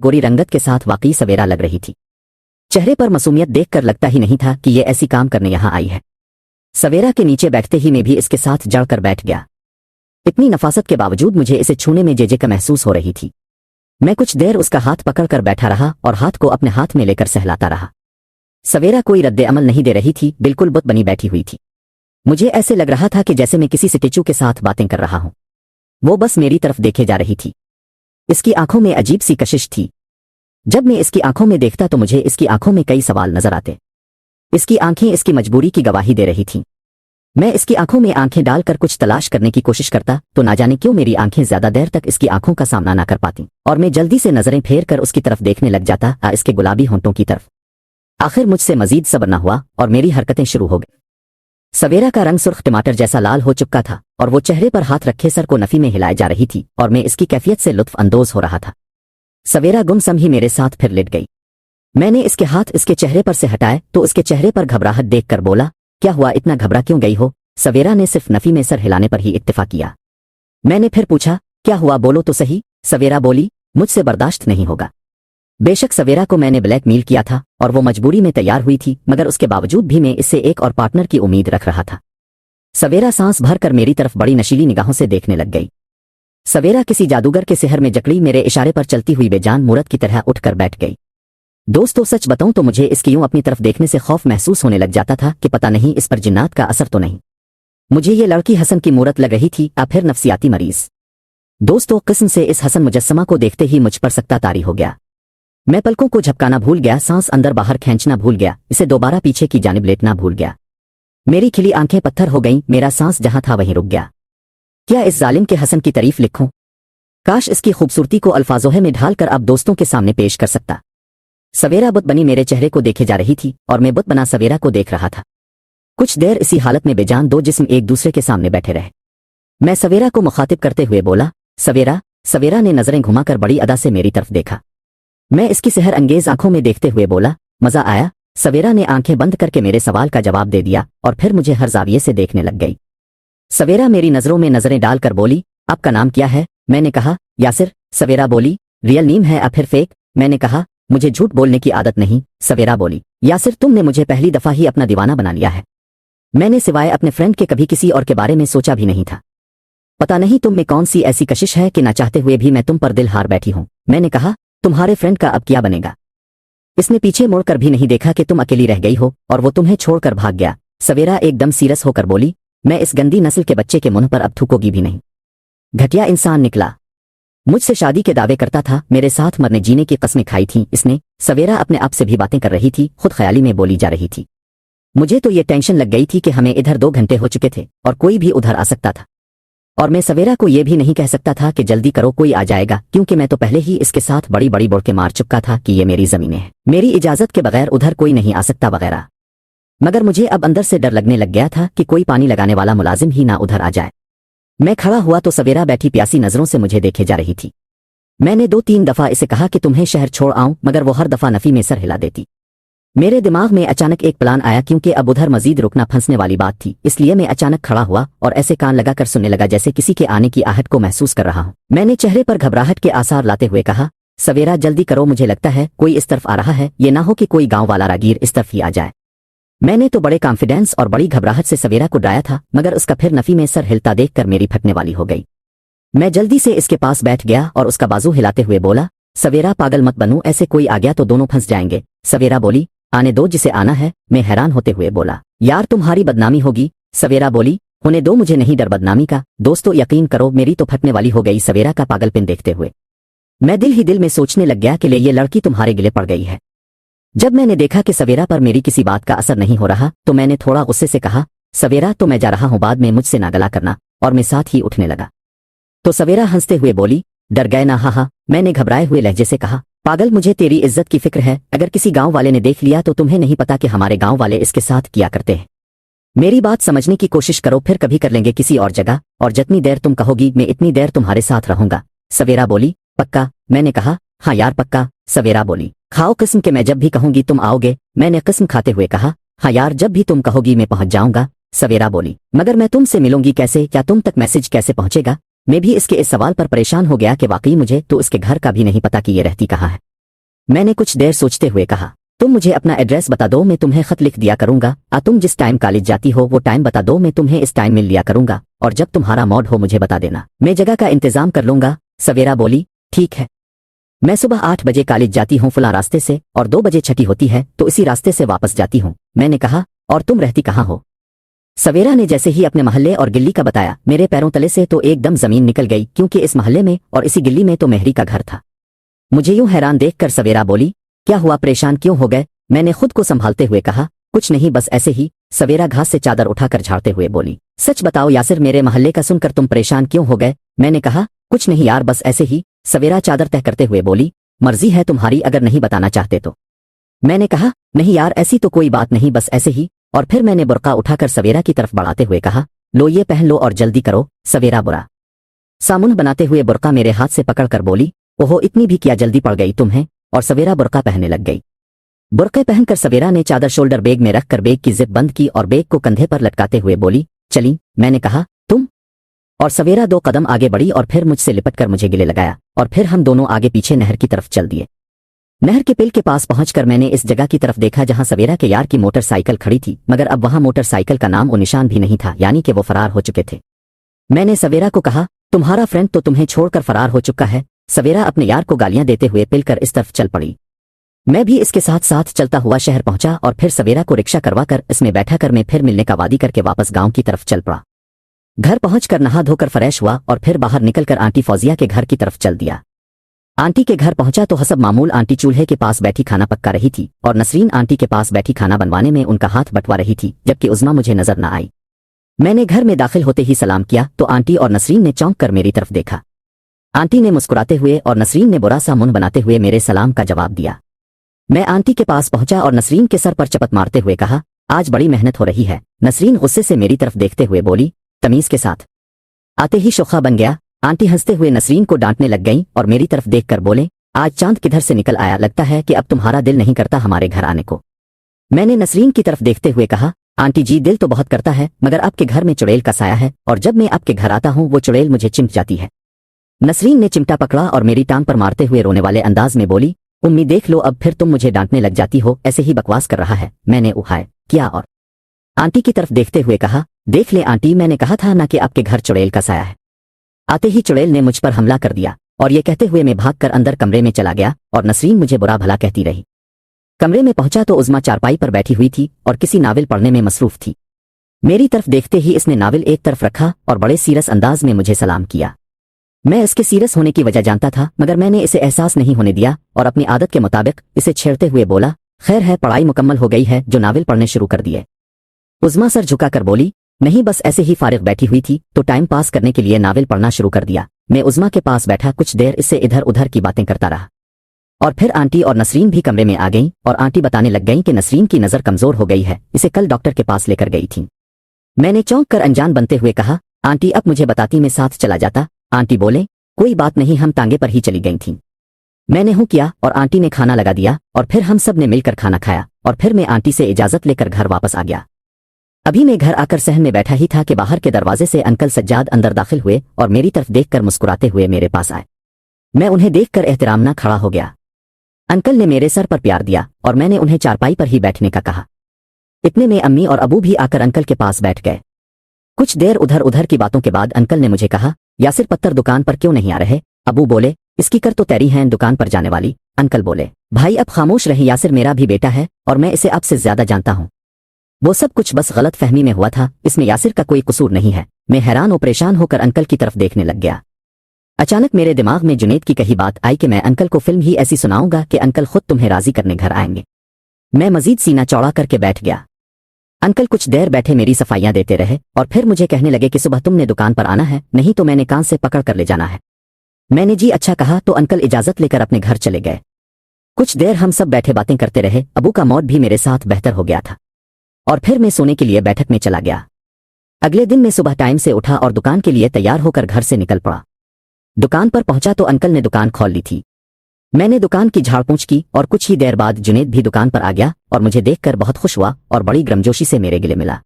गोरी रंगत के साथ वाकई सवेरा लग रही थी। चेहरे पर मासूमियत देखकर लगता ही नहीं था कि ये ऐसी काम करने यहाँ आई है। सवेरा के नीचे बैठते ही मैं भी इसके साथ जड़कर बैठ गया। इतनी नफासत के बावजूद मुझे इसे छूने में जेजे का महसूस हो रही थी। मैं कुछ देर उसका हाथ पकड़कर बैठा रहा और हाथ को अपने हाथ में लेकर सहलाता रहा। सवेरा कोई रद्दे अमल नहीं दे रही थी, बिल्कुल बुत बनी बैठी हुई थी। मुझे ऐसे लग रहा था कि जैसे मैं किसी स्टैचू के साथ बातें कर रहा हूं। वो बस मेरी तरफ देखे जा रही थी। इसकी आंखों में अजीब सी कशिश थी। जब मैं इसकी आंखों में देखता तो मुझे इसकी आंखों में कई सवाल नजर आते। इसकी आंखें इसकी मजबूरी की गवाही दे रही थीं। मैं इसकी आंखों में आंखें डालकर कुछ तलाश करने की कोशिश करता तो ना जाने क्यों मेरी आंखें ज्यादा देर तक इसकी आंखों का सामना ना कर पाती और मैं जल्दी से नजरें फेर कर उसकी तरफ देखने लग जाता, इसके गुलाबी होंठों की तरफ। आखिर मुझसे मजीद सब्र न हुआ और मेरी हरकतें शुरू हो गई। सवेरा का रंग सुर्ख टमाटर जैसा लाल हो चुका था और वो चेहरे पर हाथ रखे सर को नफी में हिलाए जा रही थी और मैं इसकी कैफियत से लुत्फ अंदोज हो रहा था। सवेरा गुमसम ही मेरे साथ फिर लेट गई। मैंने इसके हाथ इसके चेहरे पर से हटाए तो उसके चेहरे पर घबराहट देखकर बोला, क्या हुआ, इतना घबरा क्यों गई हो? सवेरा ने सिर्फ नफी में सर हिलाने पर ही इत्तेफा किया। मैंने फिर पूछा, क्या हुआ, बोलो तो सही। सवेरा बोली, मुझसे बर्दाश्त नहीं होगा। बेशक सवेरा को मैंने ब्लैकमेल किया था और वो मजबूरी में तैयार हुई थी, मगर उसके बावजूद भी मैं इससे एक और पार्टनर की उम्मीद रख रहा था। सवेरा सांस भरकर मेरी तरफ बड़ी नशीली निगाहों से देखने लग गई। सवेरा किसी जादूगर के सिहर में जकड़ी मेरे इशारे पर चलती हुई बेजान मूरत की तरह उठकर बैठ गई। दोस्तों, सच बताऊं तो मुझे इसकी यूं अपनी तरफ देखने से खौफ महसूस होने लग जाता था कि पता नहीं इस पर जिन्नात का असर तो नहीं। मुझे ये लड़की हसन की मूरत लग रही थी, या फिर नफसियाती मरीज। दोस्तों, किस्म से इस हसन मुजस्समा को देखते ही मुझ पर सकता तारी हो गया। मैं पलकों को झपकाना भूल गया, सांस अंदर बाहर खींचना भूल गया, इसे दोबारा पीछे की जानिब लेटना भूल गया। मेरी खिली आंखें पत्थर हो गईं, मेरा सांस जहां था वहीं रुक गया। क्या इस जालिम के हसन की तारीफ लिखूं? काश इसकी खूबसूरती को अल्फाजों में ढालकर अब दोस्तों के सामने पेश कर सकता। सवेरा बुत बनी मेरे चेहरे को देखे जा रही थी और मैं बुत बना सवेरा को देख रहा था। कुछ देर इसी हालत में बेजान दो जिस्म एक दूसरे के सामने बैठे रहे। मैं सवेरा को मुखातिब करते हुए बोला, सवेरा। सवेरा ने नजरें घुमाकर बड़ी अदा से मेरी तरफ देखा। मैं इसकी सहर अंगेज आंखों में देखते हुए बोला, मजा आया? सवेरा ने आंखें बंद करके मेरे सवाल का जवाब दे दिया और फिर मुझे हर जाविये से देखने लग गई। सवेरा मेरी नजरों में नजरें डालकर बोली, आपका नाम क्या है? मैंने कहा, यासिर। सवेरा बोली, रियल नेम है या फिर फेक? मैंने कहा, मुझे झूठ बोलने की आदत नहीं। सवेरा बोली, यासिर, तुमने मुझे पहली दफा ही अपना दीवाना बना लिया है। मैंने सिवाय अपने फ्रेंड के कभी किसी और के बारे में सोचा भी नहीं था। पता नहीं तुम में कौन सी ऐसी कशिश है कि ना चाहते हुए भी मैं तुम पर दिल हार बैठी हूं। मैंने कहा, तुम्हारे फ्रेंड का अब क्या बनेगा? इसने पीछे मुड़कर भी नहीं देखा कि तुम अकेली रह गई हो और वो तुम्हें छोड़कर भाग गया। सवेरा एकदम सीरियस होकर बोली, मैं इस गंदी नस्ल के बच्चे के मुंह पर अब थूकोगी भी नहीं। घटिया इंसान निकला। मुझसे शादी के दावे करता था, मेरे साथ मरने जीने की कस्में खाई थीं इसने। सवेरा अपने आप से भी बातें कर रही थी, खुद ख्याली में बोली जा रही थी। मुझे तो ये टेंशन लग गई थी कि हमें इधर 2 घंटे हो चुके थे और कोई भी उधर आ सकता था और मैं सवेरा को ये भी नहीं कह सकता था कि जल्दी करो, कोई आ जाएगा, क्योंकि मैं तो पहले ही इसके साथ बड़ी बड़ी बोल के मार चुका था कि ये मेरी जमीनें हैं, मेरी इजाजत के बगैर उधर कोई नहीं आ सकता वगैरह। मगर मुझे अब अंदर से डर लगने लग गया था कि कोई पानी लगाने वाला मुलाजिम ही ना उधर आ जाए। मैं खड़ा हुआ तो सवेरा बैठी प्यासी नजरों से मुझे देखे जा रही थी। मैंने 2-3 दफा इसे कहा कि तुम्हें शहर छोड़ आऊं, मगर वो हर दफा नफी में सर हिला देती। मेरे दिमाग में अचानक एक प्लान आया, क्योंकि अब उधर मजीद रुकना फंसने वाली बात थी, इसलिए मैं अचानक खड़ा हुआ और ऐसे कान लगाकर सुनने लगा जैसे किसी के आने की आहट को महसूस कर रहा हूं। मैंने चेहरे पर घबराहट के आसार लाते हुए कहा, सवेरा जल्दी करो, मुझे लगता है कोई इस तरफ आ रहा है, ये ना हो कि कोई गांव वाला रागीर इस तरफ ही आ जाए। मैंने तो बड़े कॉन्फिडेंस और बड़ी घबराहट से सवेरा को डाया था, मगर उसका फिर नफी में सर हिलता देखकर मेरी फटने वाली हो गई। मैं जल्दी से इसके पास बैठ गया और उसका बाजू हिलाते हुए बोला, सवेरा पागल मत बनूं, ऐसे कोई आ गया तो दोनों फंस जाएंगे। सवेरा बोली, आने दो जिसे आना है। मैं हैरान होते हुए बोला, यार तुम्हारी बदनामी होगी। सवेरा बोली, होने दो, मुझे नहीं डर बदनामी का। दोस्तों यकीन करो, मेरी तो फटने वाली हो गई सवेरा का पागलपन देखते हुए। मैं दिल ही दिल में सोचने लग गया कि ले ये लड़की तुम्हारे गिले पड़ गई है। जब मैंने देखा कि सवेरा पर मेरी किसी बात का असर नहीं हो रहा तो मैंने थोड़ा गुस्से से कहा, सवेरा तो मैं जा रहा हूं, बाद में मुझसे ना गला करना, और मैं साथ ही उठने लगा। तो सवेरा हंसते हुए बोली, डर गए ना? हाँ। मैंने घबराए हुए लहजे से कहा, पागल, मुझे तेरी इज्जत की फिक्र है। अगर किसी गांव वाले ने देख लिया तो तुम्हें नहीं पता कि हमारे गांव वाले इसके साथ किया करते हैं। मेरी बात समझने की कोशिश करो, फिर कभी कर लेंगे किसी और जगह, और जितनी देर तुम कहोगी मैं इतनी देर तुम्हारे साथ रहूंगा। सवेरा बोली, पक्का? मैंने कहा, हाँ यार पक्का। सवेरा बोली, खाओ कसम के मैं जब भी कहूंगी तुम आओगे। मैंने कसम खाते हुए कहा, हाँ यार जब भी तुम कहोगी मैं पहुंच जाऊंगा। सवेरा बोली, मगर मैं तुमसे मिलूंगी कैसे? क्या तुम तक मैसेज कैसे पहुंचेगा? मैं भी इसके इस सवाल पर परेशान हो गया कि वाकई मुझे तो इसके घर का भी नहीं पता कि ये रहती कहाँ है। मैंने कुछ देर सोचते हुए कहा, तुम मुझे अपना एड्रेस बता दो, मैं तुम्हें खत लिख दिया करूंगा। तुम जिस टाइम कॉलेज जाती हो वो टाइम बता दो, मैं तुम्हें इस टाइम मिल लिया करूंगा, और जब तुम्हारा मूड हो मुझे बता देना, मैं जगह का इंतजाम कर लूंगा। सवेरा बोली, ठीक है। मैं सुबह 8 बजे कॉलेज जाती हूँ फलां रास्ते से, और 2 बजे छुट्टी होती है तो इसी रास्ते से वापस जाती हूँ। मैंने कहा, और तुम रहती कहाँ हो? सवेरा ने जैसे ही अपने मोहल्ले और गिल्ली का बताया, मेरे पैरों तले से तो एकदम जमीन निकल गई, क्योंकि इस मोहल्ले में और इसी गिल्ली में तो मेहरी का घर था। मुझे यूं हैरान देखकर सवेरा बोली, क्या हुआ, परेशान क्यों हो गए? मैंने खुद को संभालते हुए कहा, कुछ नहीं, बस ऐसे ही। सवेरा घास से चादर उठाकर झाड़ते हुए बोली, सच बताओ यासिर, मेरे मोहल्ले का सुनकर तुम परेशान क्यों हो गए? मैंने कहा, कुछ नहीं यार, बस ऐसे ही। सवेरा चादर तह करते हुए बोली, मर्जी है तुम्हारी, अगर नहीं बताना चाहते तो। मैंने कहा, नहीं यार, ऐसी तो कोई बात नहीं, बस ऐसे ही। और फिर मैंने बुर्का उठाकर सवेरा की तरफ बढ़ाते हुए कहा, लो ये पहन लो और जल्दी करो। सवेरा बुरा सामुन बनाते हुए बुर्का मेरे हाथ से पकड़कर बोली, ओहो, इतनी भी क्या जल्दी पड़ गई तुम्हें? और सवेरा बुर्का पहनने लग गई। बुर्के पहनकर सवेरा ने चादर शोल्डर बैग में रखकर बैग की जिप बंद की और बैग को कंधे पर लटकाते हुए बोली, चली। मैंने कहा, तुम? और सवेरा 2 कदम आगे बढ़ी और फिर मुझसे लिपटकर मुझे गले लगाया, और फिर हम दोनों आगे पीछे नहर की तरफ चल दिए। नहर के पेल के पास पहुंचकर मैंने इस जगह की तरफ देखा जहां सवेरा के यार की मोटरसाइकिल खड़ी थी, मगर अब वहां मोटरसाइकिल का नाम और निशान भी नहीं था, यानी कि वो फरार हो चुके थे। मैंने सवेरा को कहा, तुम्हारा फ्रेंड तो तुम्हें छोड़कर फरार हो चुका है। सवेरा अपने यार को गालियां देते हुए पिलकर इस तरफ चल पड़ी। मैं भी इसके साथ साथ चलता हुआ शहर पहुंचा और फिर सवेरा को रिक्शा करवाकर इसमें बैठा कर मैं फिर मिलने का वादी करके वापस गांव की तरफ चल पड़ा। घर पहुंचकर नहा धोकर फ्रेश हुआ और फिर बाहर निकलकर आंटी फौजिया के घर की तरफ चल दिया। आंटी के घर पहुंचा तो हसब मामूल आंटी चूल्हे के पास बैठी खाना पक्का रही थी और नसरीन आंटी के पास बैठी खाना बनवाने में उनका हाथ बंटवा रही थी, जबकि उज़्मा मुझे नजर न आई। मैंने घर में दाखिल होते ही सलाम किया तो आंटी और नसरीन ने चौंक कर मेरी तरफ देखा। आंटी ने मुस्कुराते हुए और नसरीन ने बुरा सा मुंह बनाते हुए मेरे सलाम का जवाब दिया। मैं आंटी के पास पहुंचा और नसरीन के सर पर चपत मारते हुए कहा, आज बड़ी मेहनत हो रही है। नसरीन गुस्से से मेरी तरफ देखते हुए बोली, तमीज के साथ आते ही शोखा बन गया। आंटी हंसते हुए नसरीन को डांटने लग गईं और मेरी तरफ देखकर बोले, आज चांद किधर से निकल आया, लगता है कि अब तुम्हारा दिल नहीं करता हमारे घर आने को। मैंने नसरीन की तरफ देखते हुए कहा, आंटी जी, दिल तो बहुत करता है, मगर आपके घर में चुड़ैल का साया है और जब मैं आपके घर आता हूँ वो चुड़ैल मुझे चिमट जाती है। नसरीन ने चिमटा पकड़ा और मेरी टांग पर मारते हुए रोने वाले अंदाज में बोली, उम्मी देख लो, अब फिर तुम मुझे डांटने लग जाती हो, ऐसे ही बकवास कर रहा है। मैंने उहाय किया और आंटी की तरफ देखते हुए कहा, देख ले आंटी, मैंने कहा था ना कि आपके घर चुड़ैल का साया है। आते ही चुड़ैल ने मुझ पर हमला कर दिया और ये कहते हुए मैं भागकर अंदर कमरे में चला गया और नसरीन मुझे बुरा भला कहती रही। कमरे में पहुंचा तो उज़्मा चारपाई पर बैठी हुई थी और किसी नावल पढ़ने में मसरूफ थी। मेरी तरफ देखते ही इसने नावल एक तरफ रखा और बड़े सीरियस अंदाज में मुझे सलाम किया। मैं इसके सीरियस होने की वजह जानता था, मगर मैंने इसे एहसास नहीं होने दिया और अपनी आदत के मुताबिक इसे छेड़ते हुए बोला, खैर है, पढ़ाई मुकम्मल हो गई है जो नावल पढ़ने शुरू कर दिए। उज़्मा सर झुकाकर बोली, नहीं, बस ऐसे ही फारिग बैठी हुई थी तो टाइम पास करने के लिए नावल पढ़ना शुरू कर दिया। मैं उज़्मा के पास बैठा कुछ देर इससे इधर उधर की बातें करता रहा और फिर आंटी और नसरीन भी कमरे में आ गईं और आंटी बताने लग गईं कि नसरीन की नज़र कमजोर हो गई है, इसे कल डॉक्टर के पास लेकर गई थी। मैंने चौंक कर अनजान बनते हुए कहा, आंटी अब मुझे बताती, मैं साथ चला जाता। आंटी बोले, कोई बात नहीं, हम टांगे पर ही चली गई थीं। मैंने हूँ किया और आंटी ने खाना लगा दिया और फिर हम सब ने मिलकर खाना खाया और फिर मैं आंटी से इजाजत लेकर घर वापस आ गया। अभी मैं घर आकर सहन में बैठा ही था कि बाहर के दरवाजे से अंकल सज्जाद अंदर दाखिल हुए और मेरी तरफ देखकर मुस्कुराते हुए मेरे पास आए। मैं उन्हें देखकर एहतराम न खड़ा हो गया। अंकल ने मेरे सर पर प्यार दिया और मैंने उन्हें चारपाई पर ही बैठने का कहा। इतने में अम्मी और अबू भी आकर अंकल के पास बैठ गए। कुछ देर उधर उधर की बातों के बाद अंकल ने मुझे कहा, यासिर पत्तर दुकान पर क्यों नहीं आ रहे? अबू बोले, इसकी कर तो तैरी हैं दुकान पर जाने वाली। अंकल बोले, भाई अब खामोश रहे, यासिर मेरा भी बेटा है और मैं इसे आपसे ज्यादा जानता हूँ। वो सब कुछ बस गलत फहमी में हुआ था, इसमें यासिर का कोई कसूर नहीं है। मैं हैरान और परेशान होकर अंकल की तरफ देखने लग गया। अचानक मेरे दिमाग में जुनेद की कही बात आई कि मैं अंकल को फिल्म ही ऐसी सुनाऊंगा कि अंकल खुद तुम्हें राजी करने घर आएंगे। मैं मजीद सीना चौड़ा करके बैठ गया। अंकल कुछ देर बैठे मेरी सफाइयां देते रहे और फिर मुझे कहने लगे कि सुबह तुमने दुकान पर आना है, नहीं तो मैंने कान से पकड़ कर ले जाना है। मैंने जी अच्छा कहा तो अंकल इजाजत लेकर अपने घर चले गए। कुछ देर हम सब बैठे बातें करते रहे। अबू का मूड भी मेरे साथ बेहतर हो गया था और फिर मैं सोने के लिए बैठक में चला गया। अगले दिन मैं सुबह टाइम से उठा और दुकान के लिए तैयार होकर घर से निकल पड़ा। दुकान पर पहुंचा तो अंकल ने दुकान खोल ली थी। मैंने दुकान की झाड़ पूछ की और कुछ ही देर बाद जुनेद भी दुकान पर आ गया और मुझे देखकर बहुत खुश हुआ और बड़ी गर्मजोशी से मेरे गले मिला।